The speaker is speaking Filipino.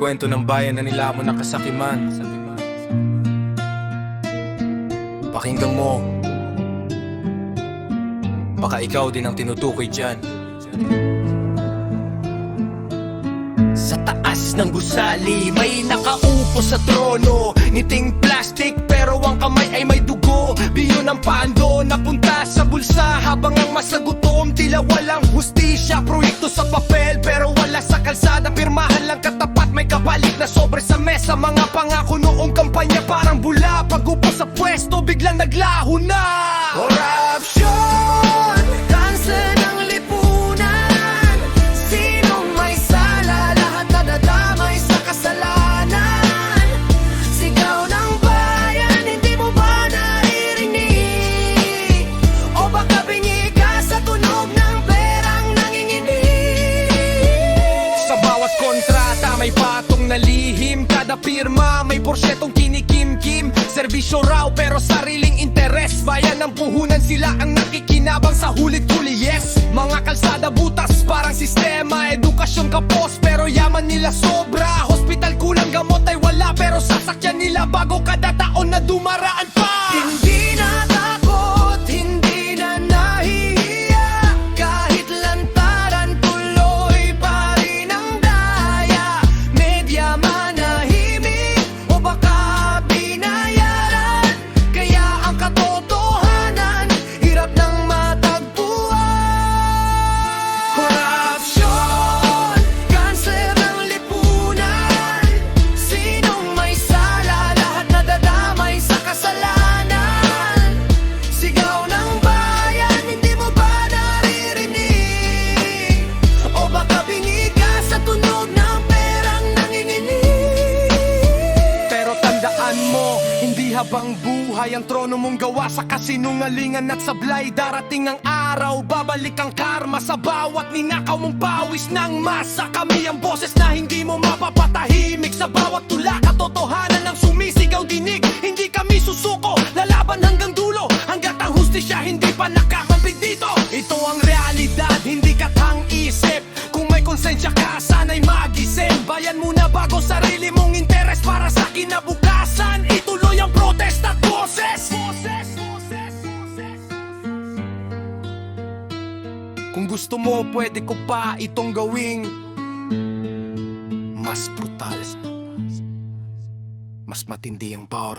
kwento ng bayan na nilamon na kasakiman. Pakinggan mo, baka ikaw din ang tinutukoy dyan. Sa taas ng gusali, may nakaupo sa trono. Ngiting plastic pero ang kamay ay may dugo. Biyo ng pando, napunta sa bulsa. Habang ang masagutom, tila walang hustisya. Proyekto sa papel pero wala sa kalsada. Pirmahan lang katapat, may kapalit na sobre sa mesa. Mga pangako noong kampanya parang bula. Pag-upo sa pwesto, biglang naglaho na. Corruption, kanser ng lipunan. Sinong may sala, lahat nadadamay sa kasalanan. Sigaw ng bayan, hindi mo ba naririnig? O baka bingi ka sa tunog ng perang nanginginig? Sa bawat kontrata may patong na lihim. Kada pirma may porsyetong kinikim-kim. Serbisyo raw pero sariling interes. Bayan ng puhunan, sila ang nakikinabang sa hulit-huli, yes. Mga kalsada butas parang sistema. Edukasyon kapos pero yaman nila sobra. Hospital kulang, gamot ay wala pero sasakyan nila bago kada taon na dumaraan pa. Hindi na takot, hindi na nahihiya. Kahit lantaran tuloy pa rin ang daya. Medya manahimik o baka binayaran. Kaya ang katotohanan hirap ng matagpuan. Corruption, kanser ng lipunan. Sinong may sala, lahat nadadamay sa kasalanan. Sigaw ng bayan, hindi mo ba naririnig? O baka bingi ka sa tunog ng perang nanginginig? Pero tandaan mo, hindi habang buhay ang trono mong gawa sa kasinungalingan at sablay. Darating ang araw, babalik ang karma sa bawat ninakaw mong pawis ng masa. Kami ang boses na hindi mo mapapatahimik. Sa bawat tula, katotohanan ang sumisigaw dinig. Hindi kami susuko, lalaban hanggang dulo. Hanggat ang hustisya hindi pa nakakambig dito. Ito ang realidad, hindi katang isip. Kung may konsensya ka, sana'y magising. Bayan muna bago sarili mong interes. Para sa kinabukasan, ituloy ang protesta at boses. Kung gusto mo, pwede ko pa itong gawing mas brutal, mas matindi ang power.